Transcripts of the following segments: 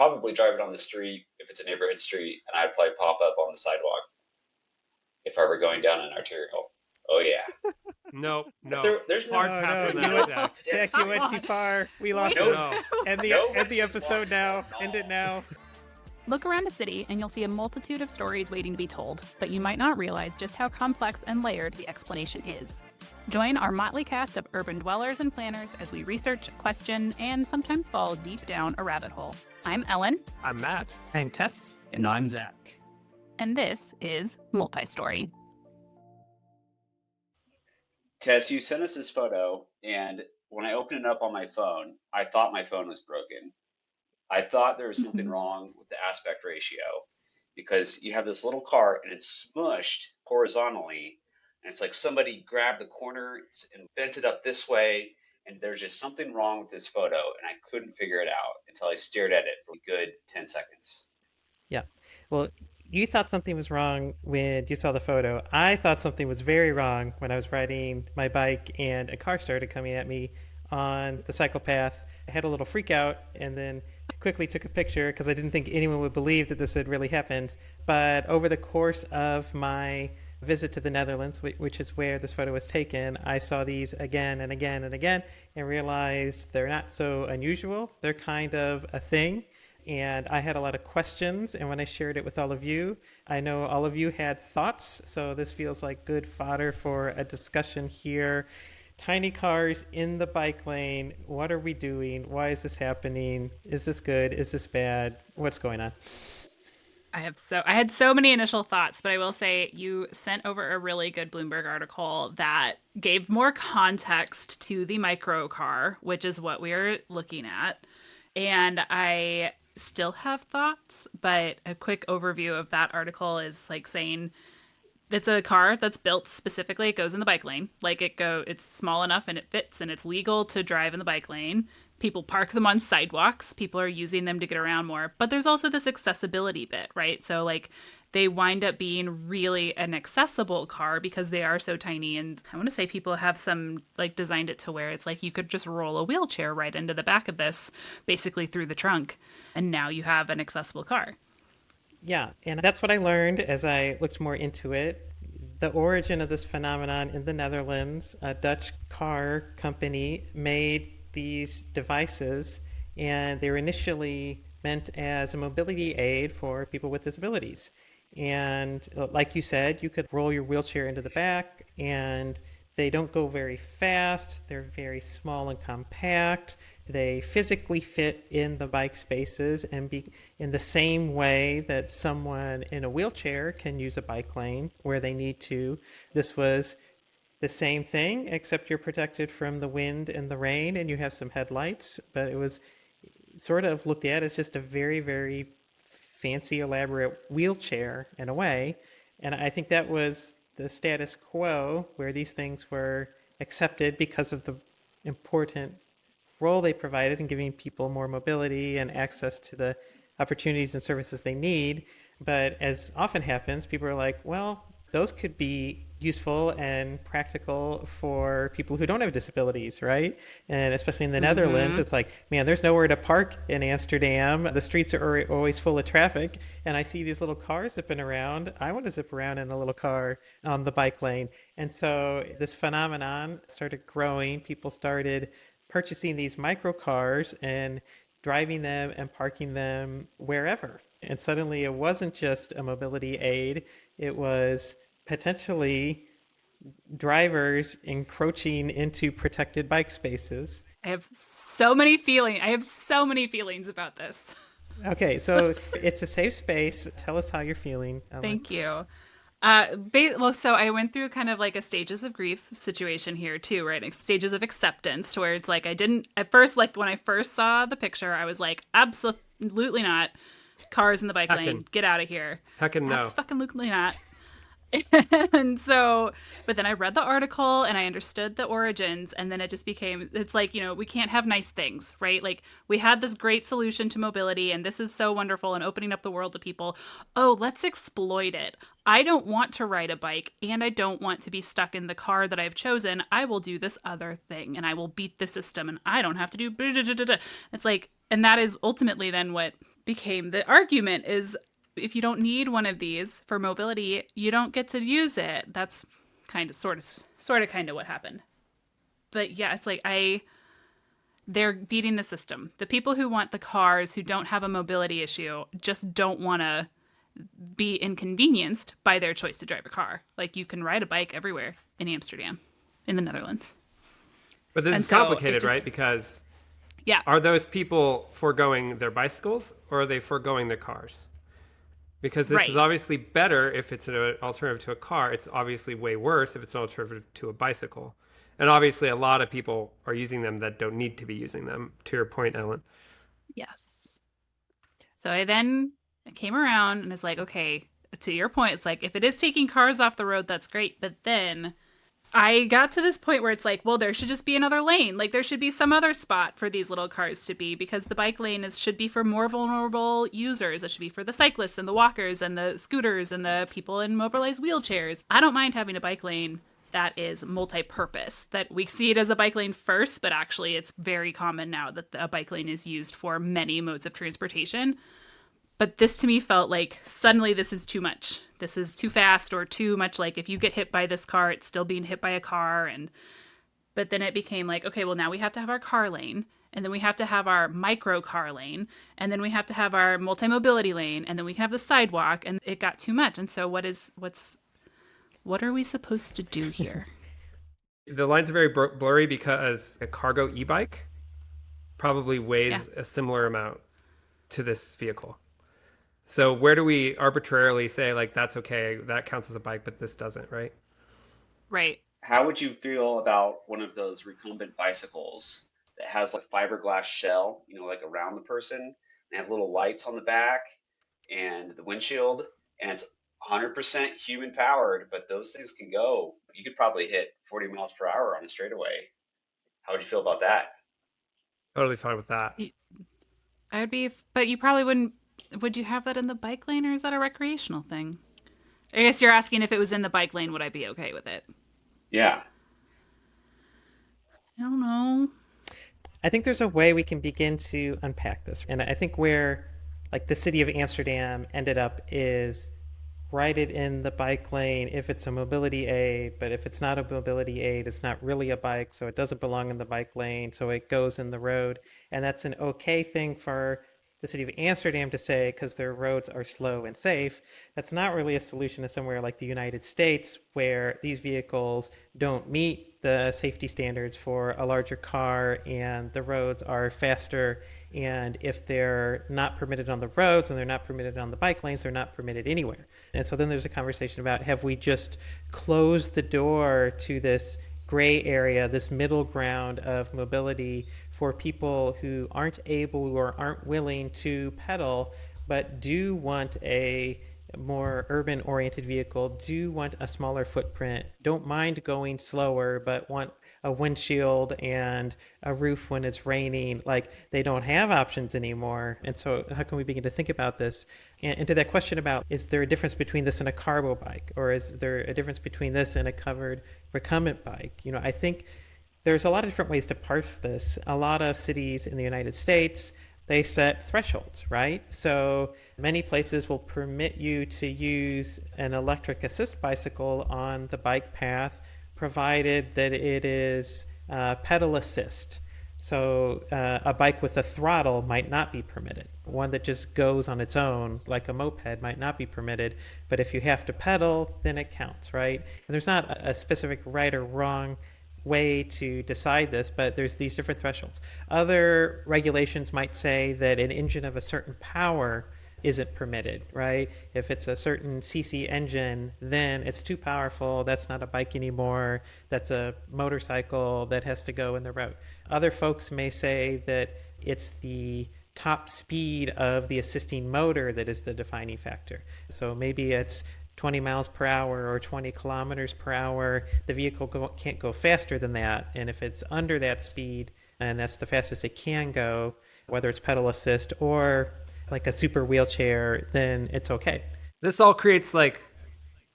probably drive it on the street if it's a neighborhood street, and I'd probably pop up on the sidewalk if I were going down an arterial. Oh yeah. Nope, If no. there's no Hard No, pass no, on you that, went, Zach. if Zach, you went too on. far. We Wait. lost him. No. End the nobody's episode now. walking End it at now. Look around a city and you'll see a multitude of stories waiting to be told, but you might not realize just how complex and layered the explanation is. Join our motley cast of urban dwellers and planners as we research, question, and sometimes fall deep down a rabbit hole. I'm Ellen, I'm Matt. I'm Tess. And I'm Zach. and this is Multi-Story. Tess, you sent us this photo, and when I opened it up on my phone, I thought my phone was broken. I thought there was something wrong with the aspect ratio because you have this little car and it's smushed horizontally, and it's like somebody grabbed the corner and bent it up this way, and there's just something wrong with this photo, and I couldn't figure it out until I stared at it for a good 10 seconds. Yeah. Well, you thought something was wrong when you saw the photo. I thought something was very wrong when I was riding my bike and a car started coming at me on the cycle path. I had a little freak out and then quickly took a picture because I didn't think anyone would believe that this had really happened. But over the course of my visit to the Netherlands, which is where this photo was taken, I saw these again and again and again and realized they're not so unusual. They're kind of a thing. And I had a lot of questions, and when I shared it with all of you, I know all of you had thoughts, so this feels like good fodder for a discussion here. Tiny cars in the bike lane, what are we doing? Why is this happening? Is this good? Is this bad? What's going on? I had so many initial thoughts, but I will say you sent over a really good Bloomberg article that gave more context to the microcar, which is what we are looking at. And I still have thoughts, but a quick overview of that article is like saying it's a car that's built specifically. It goes in the bike lane. It's small enough and it fits and it's legal to drive in the bike lane. People park them on sidewalks. People are using them to get around more. But there's also this accessibility bit, right? So like they wind up being really an accessible car because they are so tiny. And I want to say people have some like designed it to where it's like you could just roll a wheelchair right into the back of this, basically through the trunk. And now you have an accessible car. Yeah, and that's what I learned as I looked more into it. The origin of this phenomenon in the Netherlands, a Dutch car company made these devices, and they were initially meant as a mobility aid for people with disabilities. And like you said, you could roll your wheelchair into the back, and they don't go very fast. They're very small and compact. They physically fit in the bike spaces and be in the same way that someone in a wheelchair can use a bike lane where they need to. This was the same thing, except you're protected from the wind and the rain and you have some headlights, but it was sort of looked at as just a very, very fancy, elaborate wheelchair in a way. And I think that was the status quo where these things were accepted because of the important role they provided in giving people more mobility and access to the opportunities and services they need. But as often happens, people are like, well, those could be useful and practical for people who don't have disabilities, right? And especially in the Netherlands, it's like, man, there's nowhere to park in Amsterdam. The streets are always full of traffic. And I see these little cars zipping around. I want to zip around in a little car on the bike lane. And so this phenomenon started growing. People started purchasing these microcars and driving them and parking them wherever. And suddenly it wasn't just a mobility aid, it was potentially drivers encroaching into protected bike spaces. I have so many feelings about this. Okay, so it's a safe space. Tell us how you're feeling, Ellen. Thank you. So I went through kind of like a stages of grief situation here too, right? Like stages of acceptance to where it's like I didn't at first, like when I first saw the picture, I was like, absolutely not. Cars in the bike lane, get out of here. Heckin' no. Absolutely not. And so, but then I read the article and I understood the origins, and then it just became, it's like, we can't have nice things, right? Like we had this great solution to mobility and this is so wonderful and opening up the world to people. Oh, let's exploit it. I don't want to ride a bike and I don't want to be stuck in the car that I've chosen. I will do this other thing and I will beat the system and I don't have to do. It's like, and that is ultimately then what became the argument is if you don't need one of these for mobility, you don't get to use it. That's kind of sort of kind of what happened. But yeah, it's like they're beating the system. The people who want the cars who don't have a mobility issue just don't want to be inconvenienced by their choice to drive a car. Like you can ride a bike everywhere in Amsterdam, in the Netherlands. But this And is so complicated, it just- right? Because Yeah. are those people foregoing their bicycles or are they foregoing their cars? Because this is Right. obviously better if it's an alternative to a car. It's obviously way worse if it's an alternative to a bicycle. And obviously, a lot of people are using them that don't need to be using them, to your point, Ellen. Yes. So I came around and it's like, okay, to your point, it's like if it is taking cars off the road, that's great. But then I got to this point where it's like, well, there should just be another lane. Like there should be some other spot for these little cars to be because the bike lane should be for more vulnerable users. It should be for the cyclists and the walkers and the scooters and the people in mobilized wheelchairs. I don't mind having a bike lane that is multi-purpose, that we see it as a bike lane first, but actually it's very common now that a bike lane is used for many modes of transportation. But this to me felt like suddenly this is too much. This is too fast or too much like if you get hit by this car, it's still being hit by a car. But then it became like, okay, well now we have to have our car lane. And then we have to have our micro car lane. And then we have to have our multi-mobility lane. And then we can have the sidewalk. And it got too much. And so what are we supposed to do here? The lines are very blurry because a cargo e-bike probably weighs a similar amount to this vehicle. So where do we arbitrarily say, like, that's okay, that counts as a bike, but this doesn't, right? Right. How would you feel about one of those recumbent bicycles that has like fiberglass shell, like around the person? They have little lights on the back and the windshield, and it's 100% human powered, but those things can go. You could probably hit 40 miles per hour on a straightaway. How would you feel about that? Totally fine with that. I would be, but you probably wouldn't. Would you have that in the bike lane or is that a recreational thing? I guess you're asking if it was in the bike lane, would I be okay with it? Yeah. I don't know. I think there's a way we can begin to unpack this. And I think where like the city of Amsterdam ended up is write it in the bike lane if it's a mobility aid, but if it's not a mobility aid, it's not really a bike, so it doesn't belong in the bike lane, so it goes in the road. And that's an okay thing for the city of Amsterdam to say because their roads are slow and safe. That's not really a solution to somewhere like the United States where these vehicles don't meet the safety standards for a larger car and the roads are faster. And if they're not permitted on the roads and they're not permitted on the bike lanes, they're not permitted anywhere. And so then there's a conversation about have we just closed the door to this gray area, this middle ground of mobility for people who aren't able or aren't willing to pedal, but do want a more urban oriented vehicle, do want a smaller footprint, don't mind going slower, but want a windshield and a roof when it's raining. Like they don't have options anymore. And so how can we begin to think about this? And to that question about, is there a difference between this and a carbo bike? Or is there a difference between this and a covered recumbent bike? I think there's a lot of different ways to parse this. A lot of cities in the United States, they set thresholds, right? So many places will permit you to use an electric assist bicycle on the bike path, provided that it is pedal assist. So a bike with a throttle might not be permitted. One that just goes on its own, like a moped, might not be permitted. But if you have to pedal, then it counts, right? And there's not a specific right or wrong way to decide this, but there's these different thresholds. Other regulations might say that an engine of a certain power isn't permitted, right? If it's a certain cc engine, then it's too powerful. That's not a bike anymore. That's a motorcycle that has to go in the road. Other folks may say that it's the top speed of the assisting motor that is the defining factor. So maybe it's 20 miles per hour or 20 kilometers per hour. The vehicle can't go faster than that. And if it's under that speed, and that's the fastest it can go, whether it's pedal assist or like a super wheelchair, then it's okay. This all creates like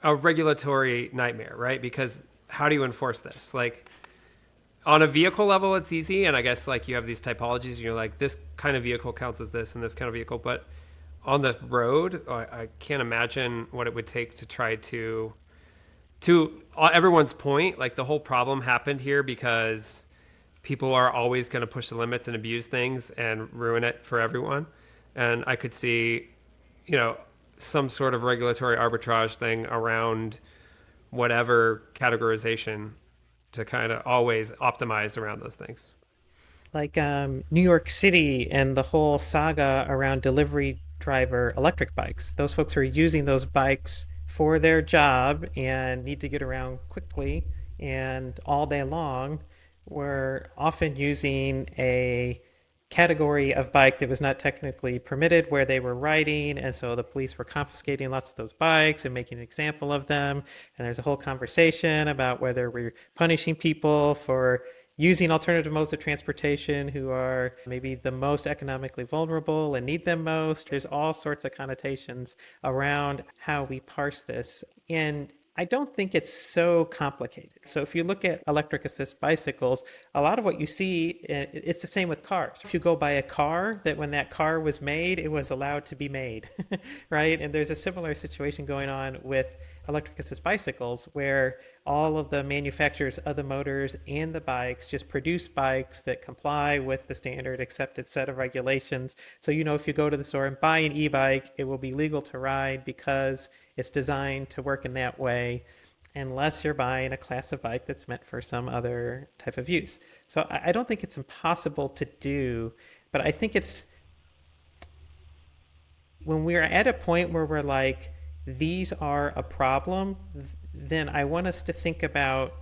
a regulatory nightmare, right? Because how do you enforce this? Like, On a vehicle level, it's easy, and I guess like you have these typologies, and you're like, this kind of vehicle counts as this, and this kind of vehicle. But on the road, I can't imagine what it would take to try to everyone's point. Like the whole problem happened here because people are always going to push the limits and abuse things and ruin it for everyone. And I could see, some sort of regulatory arbitrage thing around whatever categorization to kind of always optimize around those things. Like New York City and the whole saga around delivery driver electric bikes. Those folks who are using those bikes for their job and need to get around quickly and all day long were often using a category of bike that was not technically permitted where they were riding, and so the police were confiscating lots of those bikes and making an example of them. And there's a whole conversation about whether we're punishing people for using alternative modes of transportation who are maybe the most economically vulnerable and need them most. There's all sorts of connotations around how we parse this. And I don't think it's so complicated. So if you look at electric assist bicycles, a lot of what you see, it's the same with cars. If you go buy a car, that when that car was made, it was allowed to be made, right? And there's a similar situation going on with electric assist bicycles where all of the manufacturers of the motors and the bikes just produce bikes that comply with the standard accepted set of regulations. So, if you go to the store and buy an e-bike, it will be legal to ride because it's designed to work in that way, unless you're buying a class of bike that's meant for some other type of use. So I don't think it's impossible to do, but I think it's when we're at a point where we're like, these are a problem, then I want us to think about,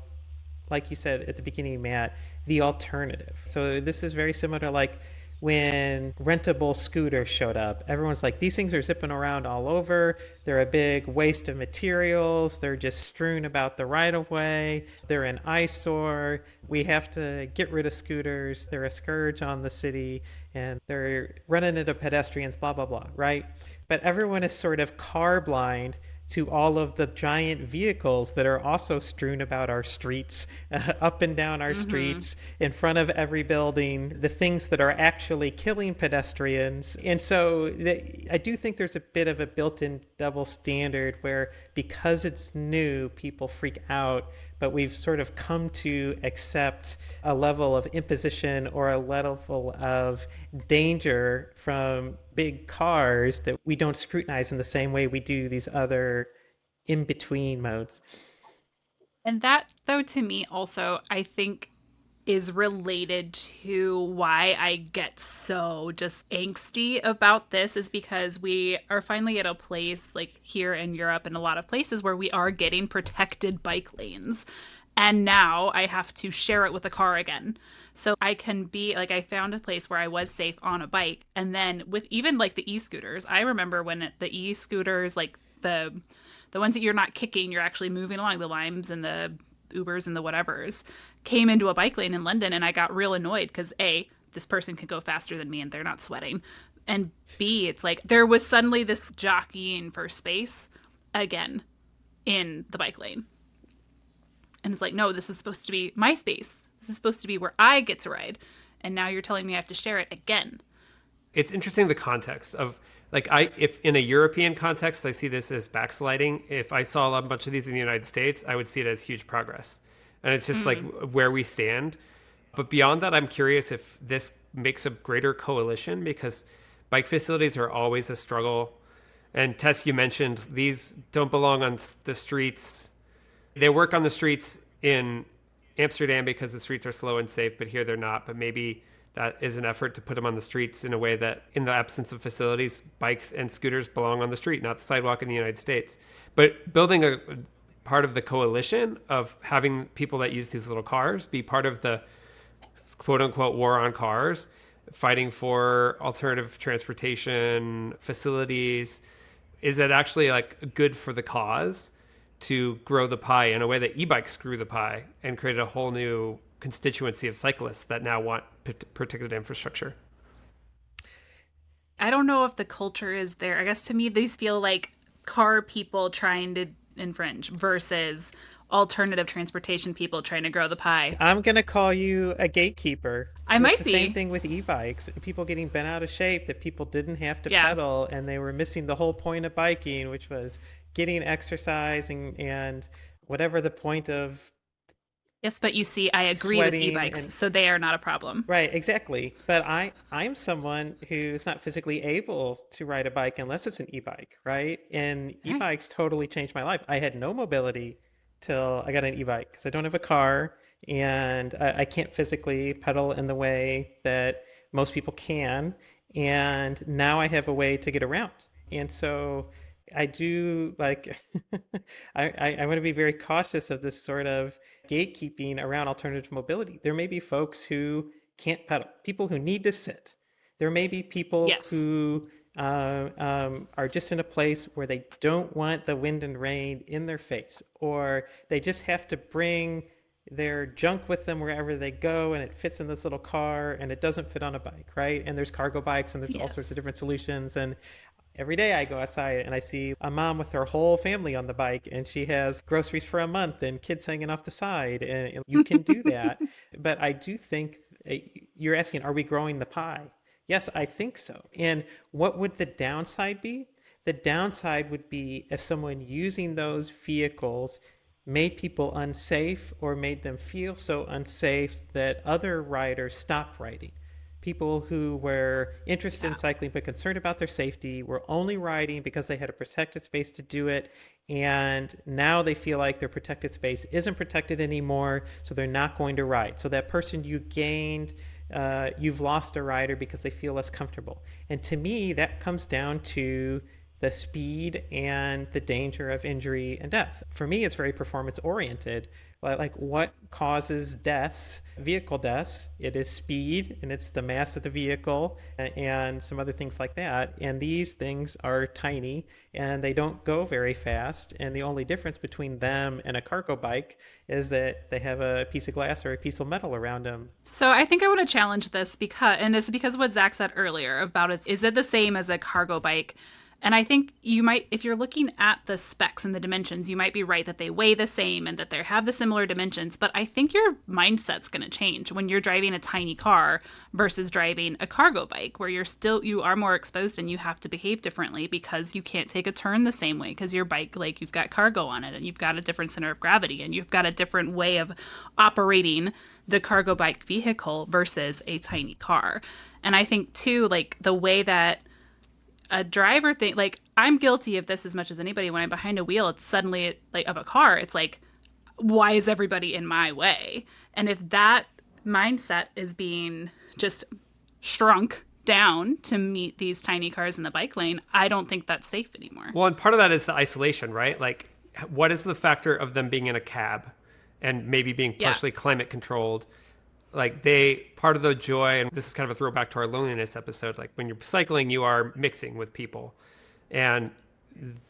like you said at the beginning, Matt, the alternative. So this is very similar to like when rentable scooters showed up. Everyone's like, these things are zipping around all over. They're a big waste of materials. They're just strewn about the right of way. They're an eyesore. We have to get rid of scooters. They're a scourge on the city and they're running into pedestrians, blah, blah, blah, right? But everyone is sort of car blind to all of the giant vehicles that are also strewn about our streets, up and down our streets, in front of every building, the things that are actually killing pedestrians. And so I do think there's a bit of a built-in double standard where because it's new, people freak out, but we've sort of come to accept a level of imposition or a level of danger from big cars that we don't scrutinize in the same way we do these other in-between modes. And that, though, to me also, I think is related to why I get so just angsty about this, is because we are finally at a place like here in Europe and a lot of places where we are getting protected bike lanes. And now I have to share it with a car again. So I can be like, I found a place where I was safe on a bike. And then with even like the e-scooters, I remember when the e-scooters, like the ones that you're not kicking, you're actually moving along, the Limes and the Ubers and the whatevers, came into a bike lane in London, and I got real annoyed because A, this person can go faster than me and they're not sweating. And B, it's like there was suddenly this jockeying for space again in the bike lane. And it's like, no, this is supposed to be my space. This is supposed to be where I get to ride. And now you're telling me I have to share it again. It's interesting the context of like if in a European context, I see this as backsliding. If I saw a bunch of these in the United States, I would see it as huge progress. And it's just like where we stand. But beyond that, I'm curious if this makes a greater coalition, because bike facilities are always a struggle. And Tess, you mentioned these don't belong on the streets. They work on the streets in Amsterdam because the streets are slow and safe, but here they're not. But maybe that is an effort to put them on the streets in a way that, in the absence of facilities, bikes and scooters belong on the street, not the sidewalk in the United States. But building a part of the coalition of having people that use these little cars be part of the quote unquote war on cars, fighting for alternative transportation facilities, is it actually like good for the cause to grow the pie in a way that e-bikes grew the pie and created a whole new constituency of cyclists that now want protected infrastructure? I don't know if the culture is there. I guess to me, these feel like car people trying to infringe versus alternative transportation people trying to grow the pie. I'm going to call you a gatekeeper. I It's might the same be. thing with e-bikes. People getting bent out of shape that people didn't have to Yeah. pedal and they were missing the whole point of biking, which was getting exercise and whatever the point of Yes, but you see, I agree with sweating e-bikes, and so they are not a problem. right, exactly. But I'm someone who's not physically able to ride a bike unless it's an e-bike, right? And Right. e-bikes totally changed my life. I had no mobility till I got an e-bike because I don't have a car and I can't physically pedal in the way that most people can. And now I have a way to get around. And so I do like I want to be very cautious of this sort of gatekeeping around alternative mobility. There may be folks who can't pedal, people who need to sit. There may be people Yes. who are just in a place where they don't want the wind and rain in their face, or they just have to bring their junk with them wherever they go and it fits in this little car and it doesn't fit on a bike, right? And there's cargo bikes and there's all sorts of Yes. different solutions. And every day I go outside and I see a mom with her whole family on the bike and she has groceries for a month and kids hanging off the side. And you can do that. But I do think you're asking, are we growing the pie? Yes, I think so. And what would the downside be? The downside would be if someone using those vehicles made people unsafe or made them feel so unsafe that other riders stopped riding. People who were interested in Yeah. cycling but concerned about their safety were only riding because they had a protected space to do it. And now they feel like their protected space isn't protected anymore, so they're not going to ride. So that person you gained, you've lost a rider because they feel less comfortable. And to me, that comes down to the speed and the danger of injury and death. For me, it's very performance oriented. Like what causes deaths, vehicle deaths? It is speed and it's the mass of the vehicle and some other things like that. And these things are tiny and they don't go very fast. And the only difference between them and a cargo bike is that they have a piece of glass or a piece of metal around them. So I think I want to challenge this because, and it's because of what Zach said earlier about it. Is it the same as a cargo bike? And I think you might, if you're looking at the specs and the dimensions, you might be right that they weigh the same and that they have the similar dimensions. But I think your mindset's going to change when you're driving a tiny car versus driving a cargo bike, where you are more exposed and you have to behave differently because you can't take a turn the same way because your bike, like you've got cargo on it and you've got a different center of gravity and you've got a different way of operating the cargo bike vehicle versus a tiny car. And I think too, like the way that a driver thing, like I'm guilty of this as much as anybody. When I'm behind a wheel, it's suddenly like of a car, it's like, why is everybody in my way? And if that mindset is being just shrunk down to meet these tiny cars in the bike lane, I don't think that's safe anymore. Well, and part of that is the isolation, right? Like, what is the factor of them being in a cab and maybe being Yeah. partially climate controlled? Like part of the joy, and this is kind of a throwback to our loneliness episode, like when you're cycling, you are mixing with people. And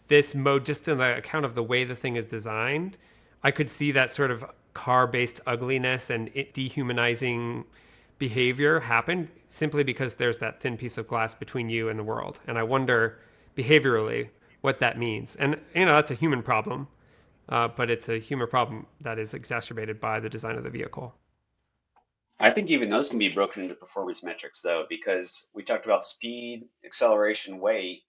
this mode, just on the account of the way the thing is designed, I could see that sort of car-based ugliness and dehumanizing behavior happen simply because there's that thin piece of glass between you and the world. And I wonder behaviorally what that means. And, that's a human problem, but it's a human problem that is exacerbated by the design of the vehicle. I think even those can be broken into performance metrics though, because we talked about speed, acceleration, weight.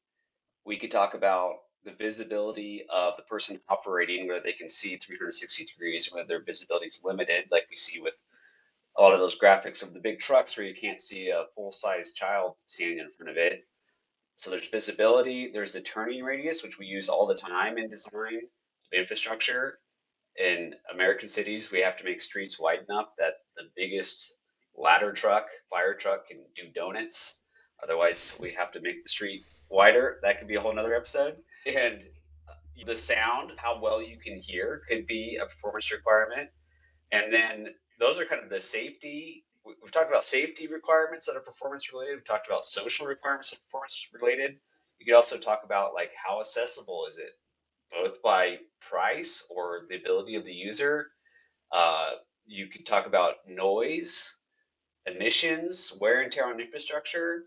We could talk about the visibility of the person operating, whether they can see 360 degrees, whether their visibility is limited, like we see with a lot of those graphics of the big trucks where you can't see a full-size child standing in front of it. So there's visibility, there's the turning radius, which we use all the time in design of infrastructure. In American cities, we have to make streets wide enough that the biggest ladder truck, fire truck can do donuts. Otherwise, we have to make the street wider. That could be a whole nother episode. And the sound, how well you can hear, could be a performance requirement. And then those are kind of the safety. We've talked about safety requirements that are performance related. We've talked about social requirements that are performance related. You could also talk about like how accessible is it, both by price or the ability of the user. You could talk about noise, emissions, wear and tear on infrastructure.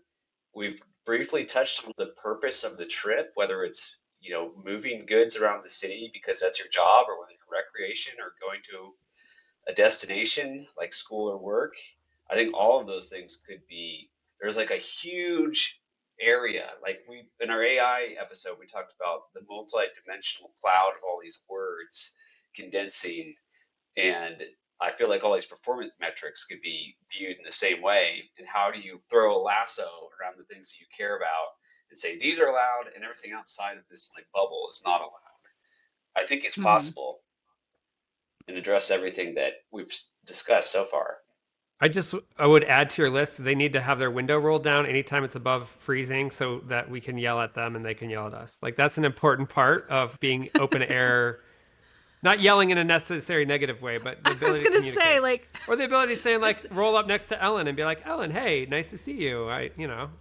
We've briefly touched on the purpose of the trip, whether it's moving goods around the city because that's your job, or whether you're recreation or going to a destination like school or work. I think all of those things could be, there's like a huge area. Like we, in our AI episode, we talked about the multi-dimensional cloud of all these words condensing. And I feel like all these performance metrics could be viewed in the same way. And how do you throw a lasso around the things that you care about and say these are allowed and everything outside of this like bubble is not allowed? I think it's Hmm. possible, and address everything that we've discussed so far. I would add to your list, they need to have their window rolled down anytime it's above freezing so that we can yell at them and they can yell at us. Like that's an important part of being open air, not yelling in a necessary negative way, but the I was ability to gonna say, communicate. like, Or the ability to say like just roll up next to Ellen and be like, "Ellen, hey, nice to see you.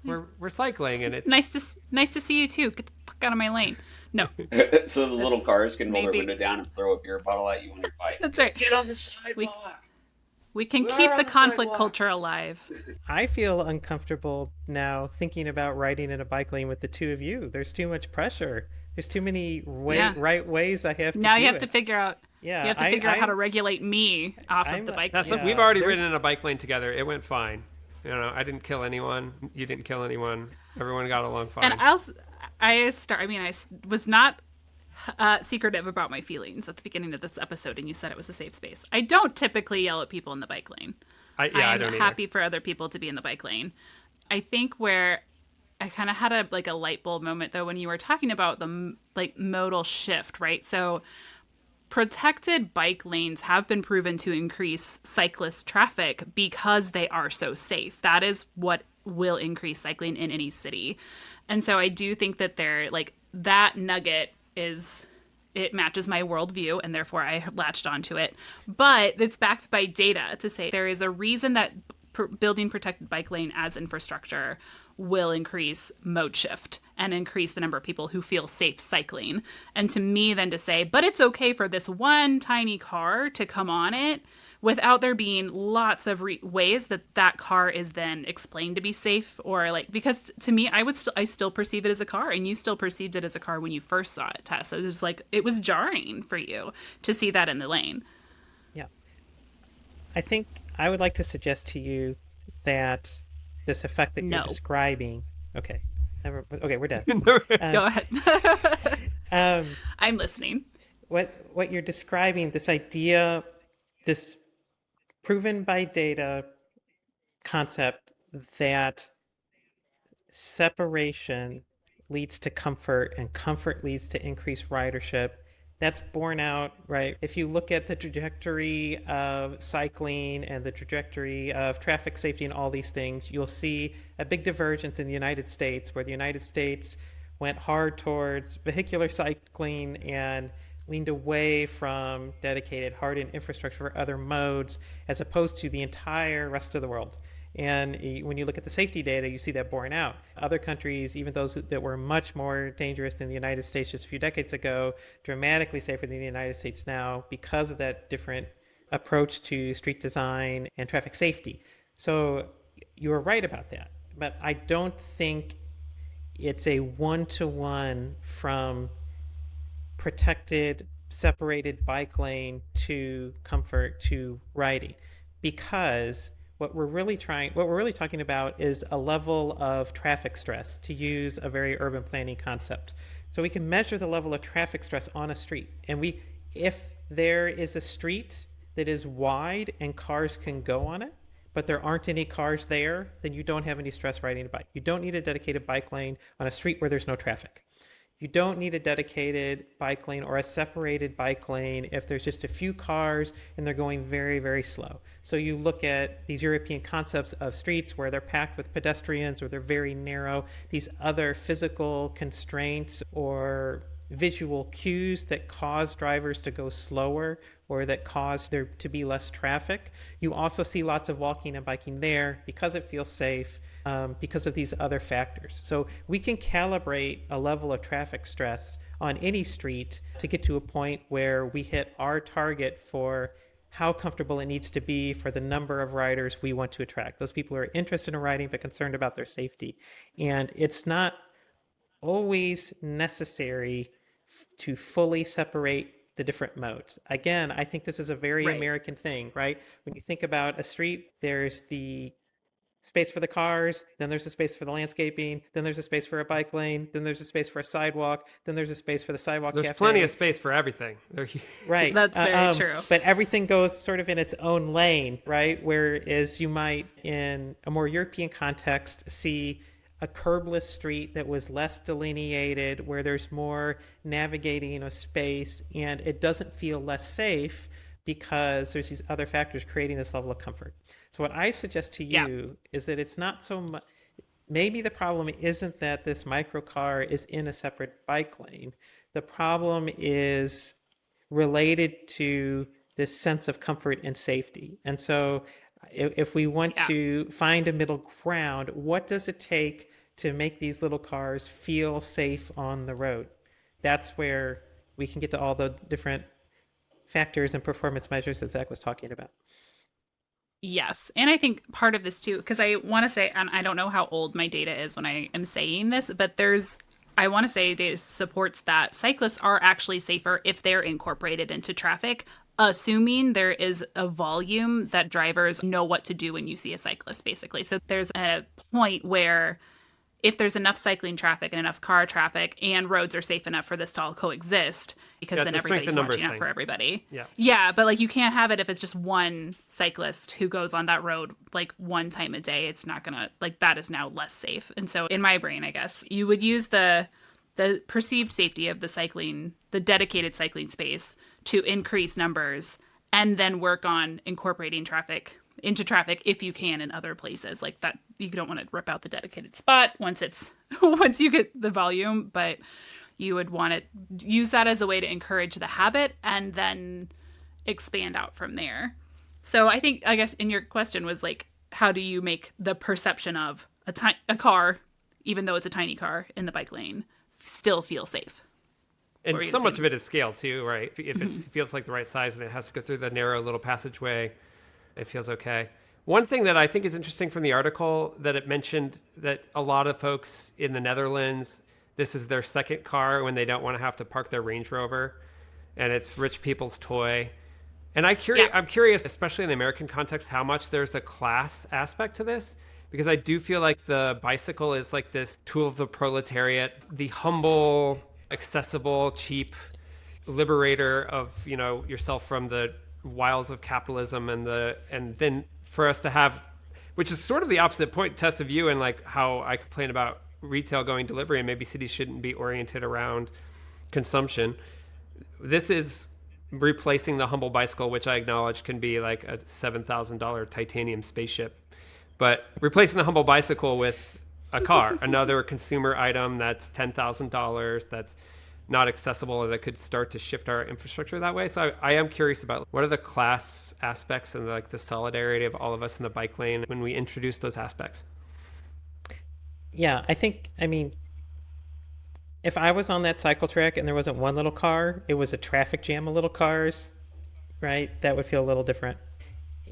We're cycling and it's nice to see you too. Get the fuck out of my lane. No, So the little that's cars can roll their maybe window down and throw a beer bottle at you on your bike. that's right. Get on the We sidewalk. we can We are keep on the the conflict sidewalk. culture alive. I feel uncomfortable now thinking about riding in a bike lane with the two of you. There's too much pressure. There's too many Yeah. right ways I have to Now do you have it. to figure out Yeah, you have to figure out how to regulate me off of I'm the bike that's lane. we've yeah, already there's ridden in a bike lane together. It went fine. I didn't kill anyone. You didn't kill anyone. Everyone got along And fine. I was not secretive about my feelings at the beginning of this episode, and you said it was a safe space. I don't typically yell at people in the bike lane. I I'm don't either. happy for other people to be in the bike lane. I think where I kind of had a light bulb moment though when you were talking about the like modal shift, right? So protected bike lanes have been proven to increase cyclist traffic because they are so safe. That is what will increase cycling in any city. And so I do think that they're like that nugget is it matches my worldview and therefore I latched onto it. But it's backed by data to say there is a reason that building protected bike lane as infrastructure will increase mode shift and increase the number of people who feel safe cycling. And to me, then to say, but it's okay for this one tiny car to come on it without there being lots of ways that that car is then explained to be safe, or like, because to me, I still perceive it as a car, and you still perceived it as a car when you first saw it, Tess. It was like it was jarring for you to see that in the lane. Yeah. I think I would like to suggest to you that this effect that you're No, describing. Okay. Okay, we're done. go ahead. Um, I'm listening. what you're describing, this idea, this proven by data concept that separation leads to comfort and comfort leads to increased ridership. That's borne out, right? If you look at the trajectory of cycling and the trajectory of traffic safety and all these things, you'll see a big divergence in the United States, where the United States went hard towards vehicular cycling and leaned away from dedicated hardened infrastructure for other modes, as opposed to the entire rest of the world. And when you look at the safety data, you see that borne out. Other countries, even those that were much more dangerous than the United States just a few decades ago, dramatically safer than the United States now because of that different approach to street design and traffic safety. So you were right about that. But I don't think it's a one-to-one from protected, separated bike lane to comfort to riding, because what we're really talking about is a level of traffic stress, to use a very urban planning concept. So we can measure the level of traffic stress on a street, and if there is a street that is wide and cars can go on it, but there aren't any cars there, then you don't have any stress riding a bike. You don't need a dedicated bike lane on a street where there's no traffic. You don't need a dedicated bike lane or a separated bike lane if there's just a few cars and they're going very, very slow. So you look at these European concepts of streets where they're packed with pedestrians or they're very narrow, these other physical constraints or visual cues that cause drivers to go slower or that cause there to be less traffic. You also see lots of walking and biking there because it feels safe, because of these other factors. So we can calibrate a level of traffic stress on any street to get to a point where we hit our target for how comfortable it needs to be for the number of riders we want to attract. Those people who are interested in riding but concerned about their safety. And it's not always necessary to fully separate the different modes. Again, I think this is a very Right. American thing, right? When you think about a street, there's the space for the cars, then there's a space for the landscaping, then there's a space for a bike lane, then there's a space for a sidewalk, then there's a space for the sidewalk There's plenty of cafe. space for everything. Right. That's very true. But everything goes sort of in its own lane, right? Whereas you might, in a more European context, see a curbless street that was less delineated, where there's more navigating of space, and it doesn't feel less safe because there's these other factors creating this level of comfort. So what I suggest to you is that it's not so much, maybe the problem isn't that this microcar is in a separate bike lane. The problem is related to this sense of comfort and safety. And so if we want to find a middle ground, what does it take to make these little cars feel safe on the road? That's where we can get to all the different factors and performance measures that Zach was talking about. Yes. And I think part of this too, because I want to say, and I don't know how old my data is when I am saying this, but I want to say data supports that cyclists are actually safer if they're incorporated into traffic, assuming there is a volume that drivers know what to do when you see a cyclist, basically. So there's a point where if there's enough cycling traffic and enough car traffic and roads are safe enough for this to all coexist, because then everybody's watching out for everybody. Yeah, but like you can't have it if it's just one cyclist who goes on that road like one time a day. It's not gonna, like, that is now less safe. And so in my brain, I guess you would use the perceived safety of the dedicated cycling space to increase numbers, and then work on incorporating traffic into traffic if you can in other places. Like that, you don't want to rip out the dedicated spot once you get the volume, but you would want to use that as a way to encourage the habit and then expand out from there. So I guess in your question was like, how do you make the perception of a car, even though it's a tiny car in the bike lane, still feel safe? And so much of it is scale too, right? If it feels like the right size and it has to go through the narrow little passageway, it feels okay. One thing that I think is interesting from the article, that it mentioned that a lot of folks in the Netherlands, this is their second car when they don't want to have to park their Range Rover, and it's rich people's toy. And I'm curious, especially in the American context, how much there's a class aspect to this, because I do feel like the bicycle is like this tool of the proletariat, the humble, accessible, cheap liberator of, yourself from the wiles of capitalism, and then for us to have, which is sort of the opposite point, Tess, of you, and like how I complain about retail going delivery and maybe cities shouldn't be oriented around consumption. This is replacing the humble bicycle, which I acknowledge can be like a $7,000 titanium spaceship, but replacing the humble bicycle with a car, another consumer item that's $10,000, that's not accessible, and that could start to shift our infrastructure that way. So I am curious about what are the class aspects and like the solidarity of all of us in the bike lane when we introduce those aspects. Yeah, I mean, if I was on that cycle track and there wasn't one little car, it was a traffic jam of little cars, right? That would feel a little different.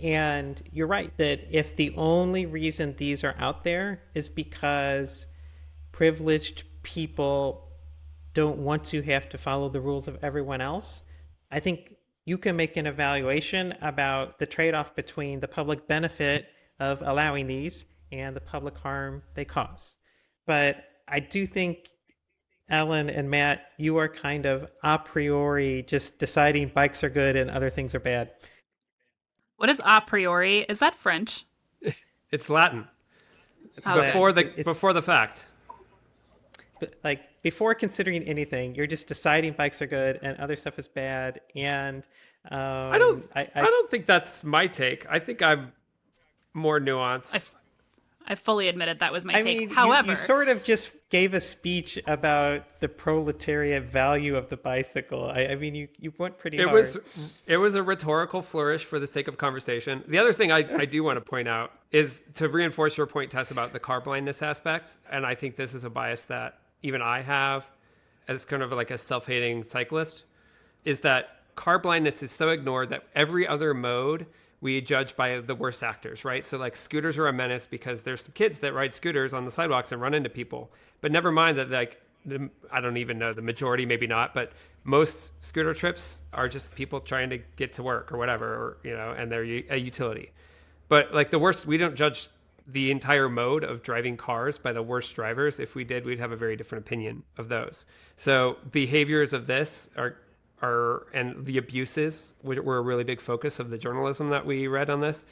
And you're right that if the only reason these are out there is because privileged people don't want to have to follow the rules of everyone else, I think you can make an evaluation about the trade-off between the public benefit of allowing these and the public harm they cause. But I do think, Ellen and Matt, you are kind of a priori just deciding bikes are good and other things are bad. What is a priori? Is that French? It's Latin. Okay. Before the fact. But like, before considering anything, you're just deciding bikes are good and other stuff is bad. And I don't think that's my take. I think I'm more nuanced. I fully admitted that was my I take. mean, However, you sort of just gave a speech about the proletariat value of the bicycle. I mean, you went pretty hard. It was a rhetorical flourish for the sake of conversation. The other thing I do want to point out is to reinforce your point, Tess, about the car blindness aspect. And I think this is a bias that even I have as kind of like a self-hating cyclist, is that car blindness is so ignored that every other mode we judge by the worst actors, right? So like scooters are a menace because there's some kids that ride scooters on the sidewalks and run into people. But never mind that like I don't even know, the majority, maybe not, but most scooter trips are just people trying to get to work or whatever, or, and they're a utility. But like the worst, we don't judge the entire mode of driving cars by the worst drivers. If we did, we'd have a very different opinion of those. So behaviors of this are and the abuses were a really big focus of the journalism that we read on this.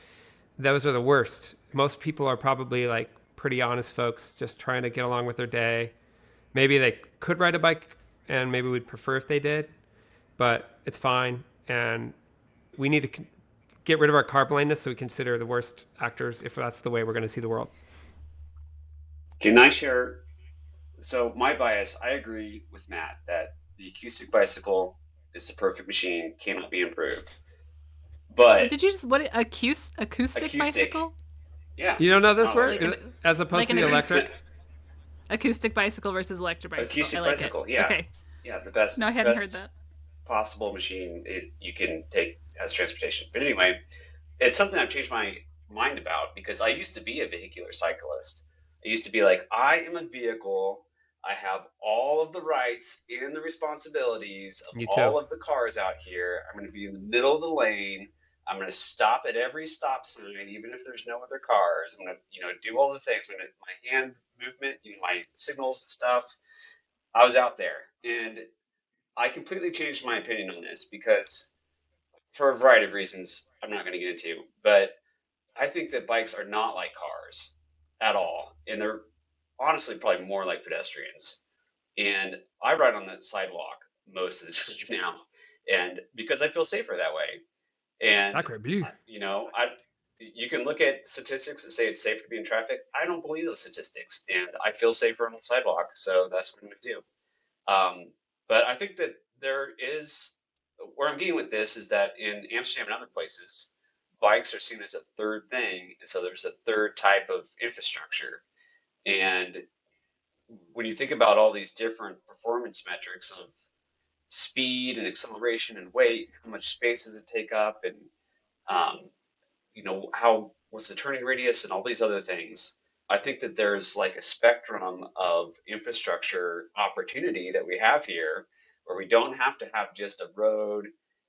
Those are the worst. Most people are probably like pretty honest folks just trying to get along with their day. Maybe they could ride a bike and maybe we'd prefer if they did, but it's fine. And we need to get rid of our car blindness so we consider the worst actors if that's the way we're going to see the world. Can I share? So my bias, I agree with Matt that the acoustic bicycle is the perfect machine, cannot be improved. But Did you just what acoustic bicycle? yeah, You don't know this no, word? like As opposed like to an the electric? Acoustic bicycle versus electric bicycle. acoustic I like bicycle, it. yeah, Okay. yeah, the best, No, I hadn't heard that. possible machine you can take as transportation. But anyway, it's something I've changed my mind about because I used to be a vehicular cyclist. I used to be like, I am a vehicle. I have all of the rights and the responsibilities of You too. all of the cars out here. I'm going to be in the middle of the lane. I'm going to stop at every stop sign, even if there's no other cars. I'm going to, do all the things. My hand movement, my signals and stuff. I was out there, and I completely changed my opinion on this because for a variety of reasons I'm not going to get into, but I think that bikes are not like cars at all, and they're honestly probably more like pedestrians. And I ride on the sidewalk most of the time now, and because I feel safer that way. And Sacre bleu. I you can look at statistics that say it's safe to be in traffic. I don't believe those statistics, and I feel safer on the sidewalk, so that's what I'm going to do. But I think that there is where I'm getting with this is that in Amsterdam and other places, bikes are seen as a third thing, and so there's a third type of infrastructure. And when you think about all these different performance metrics of speed and acceleration and weight, how much space does it take up, and um, how what's the turning radius and all these other things. I think that there's like a spectrum of infrastructure opportunity that we have here where we don't have to have just a road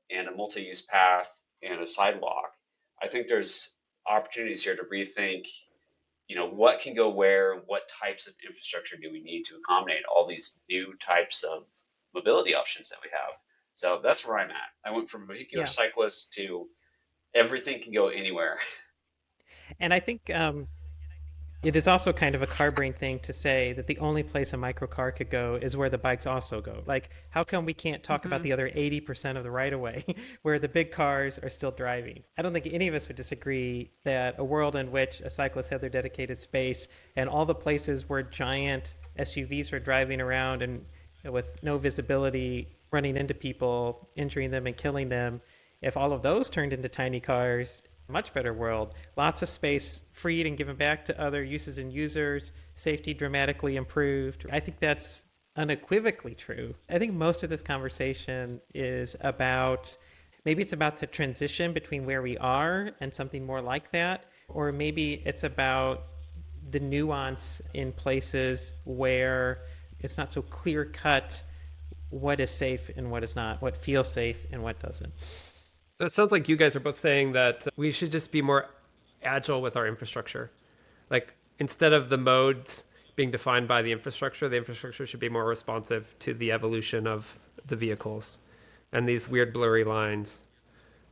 and a multi-use path and a sidewalk. I think there's opportunities here to rethink, what can go where, what types of infrastructure do we need to accommodate all these new types of mobility options that we have. So that's where I'm at. I went from a vehicular Yeah. cyclist to everything can go anywhere. And I think it is also kind of a car brain thing to say that the only place a microcar could go is where the bikes also go. Like, how come we can't talk about the other 80% of the right of way where the big cars are still driving? I don't think any of us would disagree that a world in which a cyclist had their dedicated space and all the places where giant SUVs were driving around and with no visibility, running into people, injuring them, and killing them, if all of those turned into tiny cars, much better world. Lots of space freed and given back to other uses and users, safety dramatically improved. I think that's unequivocally true. I think most of this conversation is about maybe it's about the transition between where we are and something more like that, or maybe it's about the nuance in places where it's not so clear cut what is safe and what is not, what feels safe and what doesn't. So it sounds like you guys are both saying that we should just be more agile with our infrastructure. Like instead of the modes being defined by the infrastructure should be more responsive to the evolution of the vehicles and these weird blurry lines,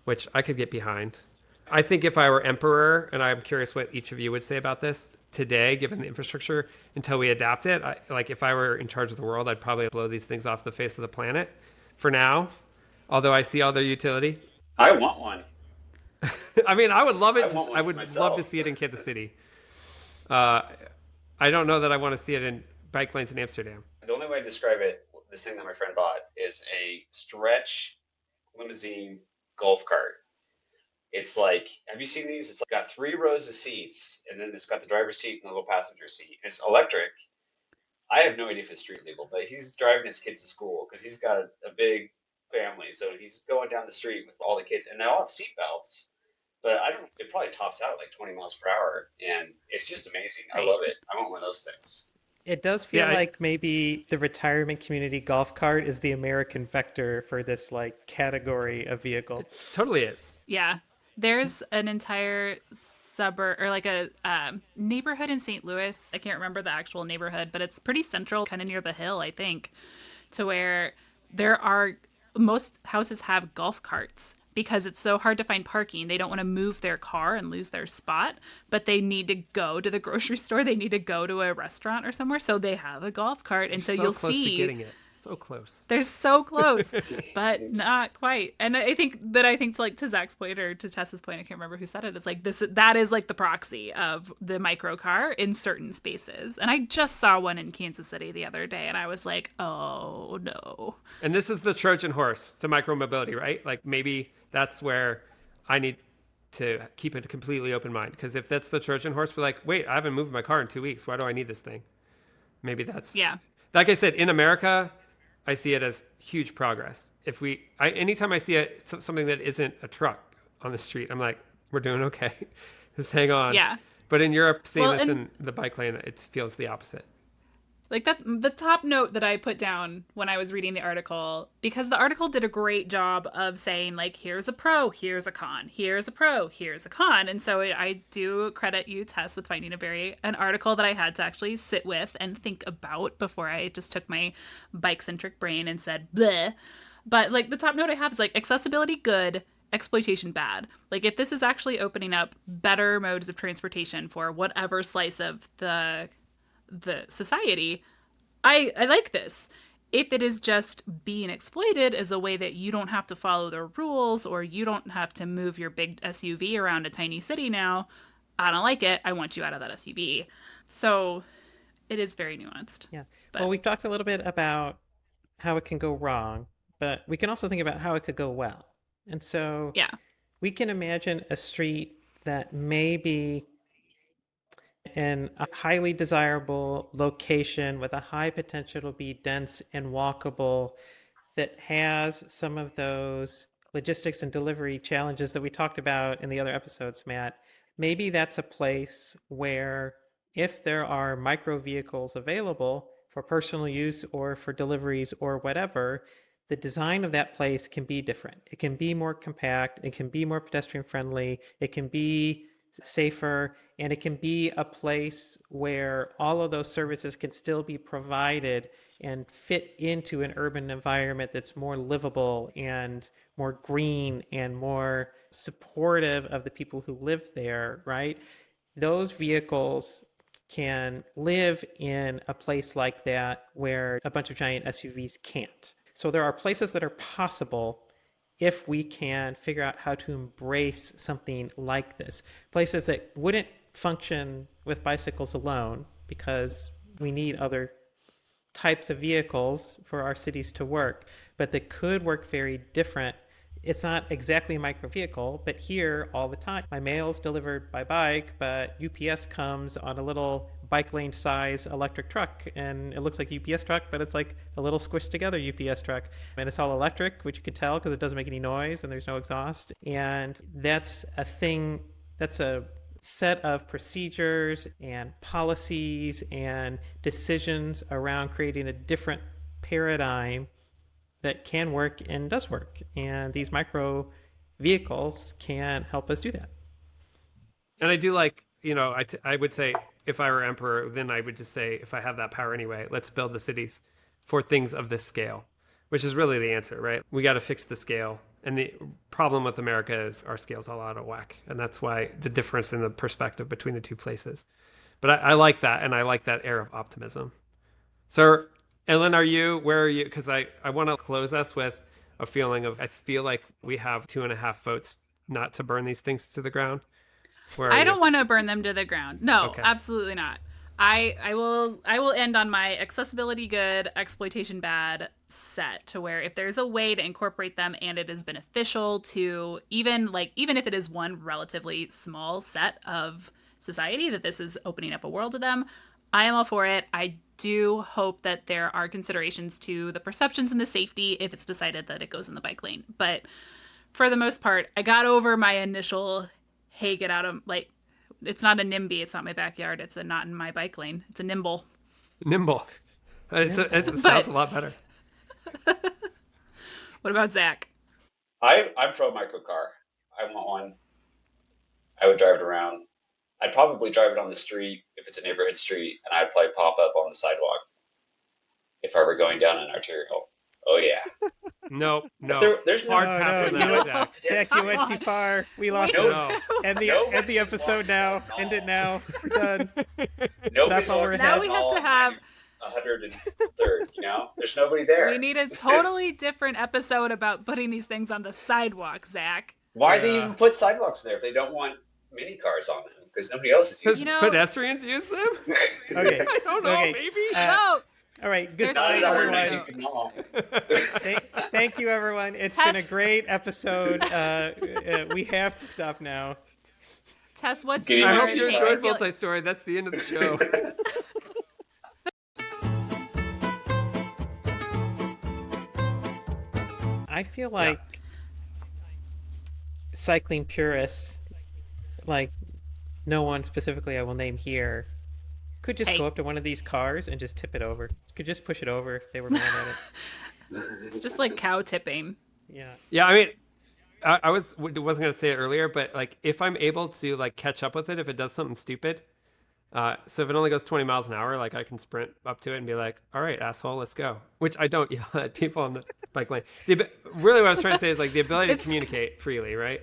which I could get behind. I think if I were emperor, and I'm curious what each of you would say about this today, given the infrastructure, until we adapt it, like if I were in charge of the world, I'd probably blow these things off the face of the planet for now, although I see all their utility. I want one. I mean, I would love it. I want one I for would myself. love to see it in Kansas City. I don't know that I want to see it in bike lanes in Amsterdam. The only way to describe it, this thing that my friend bought, is a stretch limousine golf cart. It's like, have you seen these? It's like got 3 rows of seats, and then it's got the driver's seat and the little passenger seat. It's electric. I have no idea if it's street legal, but he's driving his kids to school because he's got a big family. So he's going down the street with all the kids, and they all have seat belts. But I don't. It probably tops out at like 20 miles per hour, and it's just amazing. I love it. I want one of those things. It does feel Yeah, like maybe the retirement community golf cart is the American vector for this like category of vehicle. it totally is. Yeah. There's an entire suburb or like a neighborhood in St. Louis. I can't remember the actual neighborhood, but it's pretty central, kind of near the hill, I think, to where there are most houses have golf carts because it's so hard to find parking. They don't want to move their car and lose their spot, but they need to go to the grocery store. They need to go to a restaurant or somewhere. So they have a golf cart. And so You're so you'll close to see getting it. So close. they're so close, but not quite. And I think to like to Zach's point or to Tessa's point, I can't remember who said it. It's like that is like the proxy of the microcar in certain spaces. And I just saw one in Kansas City the other day, and I was like, oh no. And this is the Trojan horse to micromobility, right? Like maybe that's where I need to keep a completely open mind. Because if that's the Trojan horse, we're like, wait, I haven't moved my car in 2 weeks. Why do I need this thing? Maybe that's, Yeah. like I said, in America, I see it as huge progress. Anytime I see something that isn't a truck on the street, I'm like, we're doing okay. Just hang on. Yeah. But in Europe, seeing Well, this and in the bike lane, it feels the opposite. like that, the top note that I put down when I was reading the article, because the article did a great job of saying like, here's a pro, here's a con, here's a pro, here's a con. And so I do credit you, Tess, with finding an article that I had to actually sit with and think about before I just took my bike-centric brain and said, bleh. But like the top note I have is like accessibility good, exploitation bad. Like if this is actually opening up better modes of transportation for whatever slice of the society, I like this. If it is just being exploited as a way that you don't have to follow the rules or you don't have to move your big SUV around a tiny city now, I don't like it. I want you out of that SUV. So it is very nuanced. Yeah. But Well, we've talked a little bit about how it can go wrong, but we can also think about how it could go well. And so yeah. we can imagine a street that may be in a highly desirable location with a high potential to be dense and walkable that has some of those logistics and delivery challenges that we talked about in the other episodes, Matt. Maybe that's a place where if there are micro vehicles available for personal use or for deliveries or whatever, the design of that place can be different. It can be more compact, it can be more pedestrian friendly, it can be safer, and it can be a place where all of those services can still be provided and fit into an urban environment that's more livable and more green and more supportive of the people who live there, right? Those vehicles can live in a place like that where a bunch of giant SUVs can't. So there are places that are possible if we can figure out how to embrace something like this. Places that wouldn't function with bicycles alone because we need other types of vehicles for our cities to work, but that could work very different. It's not exactly a micro vehicle, but here all the time, my mail's delivered by bike, but UPS comes on a little bike lane size electric truck, and it looks like a UPS truck, but it's like a little squished together UPS truck, and it's all electric, which you could tell because it doesn't make any noise and there's no exhaust. And that's a thing, that's a set of procedures and policies and decisions around creating a different paradigm that can work and does work. And these micro vehicles can help us do that. And I do like, I would say if I were emperor, then I would just say, if I have that power anyway, let's build the cities for things of this scale, which is really the answer, right? We got to fix the scale. And the problem with America is our scale's all out of whack. And that's why the difference in the perspective between the two places. But I like that. And I like that air of optimism. So, Ellen, where are you? Because I want to close us with a feeling of, I feel like we have 2.5 votes not to burn these things to the ground. I don't want to burn them to the ground. No, Okay. absolutely not. I will end on my accessibility good, exploitation bad set to where if there's a way to incorporate them and it is beneficial to even if it is one relatively small set of society, that this is opening up a world to them, I am all for it. I do hope that there are considerations to the perceptions and the safety if it's decided that it goes in the bike lane. But for the most part, I got over my initial, hey, get out of, it's not a NIMBY. It's not my backyard. It's a not in my bike lane. It's a nimble. Nimble. It sounds a lot better. What about Zach? I'm pro microcar. I want one. I would drive it around. I'd probably drive it on the street if it's a neighborhood street, and I'd probably pop up on the sidewalk if I were going down an arterial. Oh yeah. No. There's Hard no, pass on no, that, Zach. Zach, you went too far. We lost No. it. No. End the episode now. End it now. We're done. Nobody's Stop while we're on ahead. Now we have to have 103rd. There's nobody there. we need a totally different episode about putting these things on the sidewalk, Zach. Why do they even put sidewalks there if they don't want mini cars on them? Because nobody else is Because using pedestrians use them? Okay. I don't know, Okay. maybe? No, All right. Good There's night, no everyone. Thank you, everyone. It's been a great episode. We have to stop now. Tess, what's Give me your I my hope you take? enjoyed multi-story. That's the end of the show. I feel like cycling purists, like no one specifically I will name here, could just go up to one of these cars and just tip it over. Could just push it over if they were mad at it. It's just like cow tipping. Yeah. Yeah, I mean, I wasn't gonna say it earlier, but like if I'm able to like catch up with it if it does something stupid, so if it only goes 20 miles an hour, like I can sprint up to it and be like, "All right, asshole, let's go." Which I don't yell at people on the bike lane. Really, what I was trying to say is like the ability to communicate freely, right?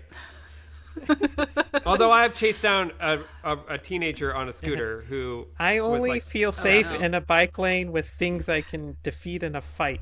Although I have chased down a teenager on a scooter who I only was like, feel safe in a bike lane with things I can defeat in a fight.